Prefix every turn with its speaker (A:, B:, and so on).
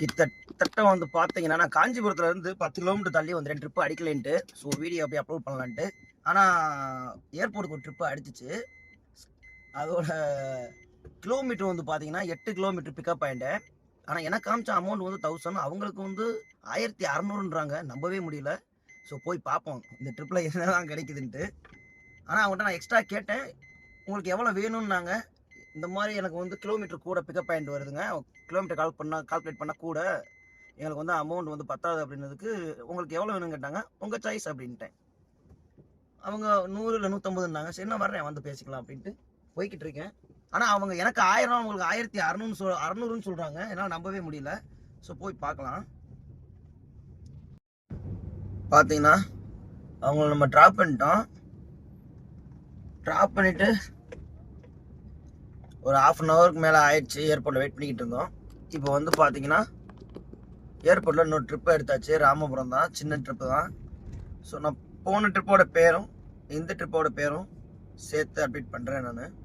A: கிட்டத்தட்ட வந்து பார்த்தீங்கன்னா, நான் காஞ்சிபுரத்துல இருந்து 10 கிலோமீட்டர் தள்ளி வந்துட்டேன் ட்ரிப் அடிக்கலைன்ட்டு. ஸோ வீடியோ அப்படியே அப்லோட் பண்ணலான்ட்டு. ஆனா ஏர்போர்ட்டுக்கு ஒரு ட்ரிப் அடிச்சுச்சு. அதோட கிலோமீட்டர் வந்து பார்த்தீங்கன்னா 8 கிலோமீட்டர் பிக்கப் பாயிண்ட். ஆனா எனக்கு காமிச்ச அமௌண்ட் வந்து 1000, அவங்களுக்கு வந்து 1600ன்றாங்க. நம்பவே முடியல. ஸோ போய் பார்ப்போம் இந்த ட்ரிப்ல என்னதான் கிடைக்குதுன்ட்டு. ஆனா அவங்கள்ட்ட நான் எக்ஸ்ட்ரா கேட்டேன். உங்களுக்கு எவ்வளோ வேணும்னாங்க. இந்த மாதிரி எனக்கு வந்து கிலோமீட்டர் கூட பிக்கப் பாயிண்ட் வருதுங்க. கிலோமீட்டர் கால்குலேட் பண்ணா கூட எங்களுக்கு வந்து அமௌண்ட் வந்து பத்தாது அப்படின்னதுக்கு, உங்களுக்கு எவ்வளோ வேணும்னு கேட்டாங்க. உங்க சாய்ஸ் அப்படின்ட்டேன். அவங்க 100 இல்ல 150ன்னாங்க. சரி நான் வர்றேன் வந்து பேசிக்கலாம் அப்படின்ட்டு போய்கிட்டு இருக்கேன். ஆனா அவங்க எனக்கு 1000, உங்களுக்கு 1600ன்னு சொல்றாங்க. என்னால நம்பவே முடியல. ஸோ போய் பார்க்கலாம். பார்த்தீங்கன்னா அவங்கள நம்ம டிராப் பண்ணிட்டோம். டிராப் பண்ணிட்டு ஒரு 1/2 ஹவருக்கு மேலே ஆயிடுச்சு. ஏர்போர்ட்டில் வெயிட் பண்ணிக்கிட்டு இருந்தோம். இப்போ வந்து பார்த்தீங்கன்னா ஏர்போர்ட்டில் இன்னொரு ட்ரிப்பு எடுத்தாச்சு. ராமபுரம் தான், சின்ன ட்ரிப்பு தான். ஸோ நான் போன ட்ரிப்போட பேரும் இந்த ட்ரிப்போட பேரும் சேர்த்து அப்டேட் பண்ணுறேன் நான்.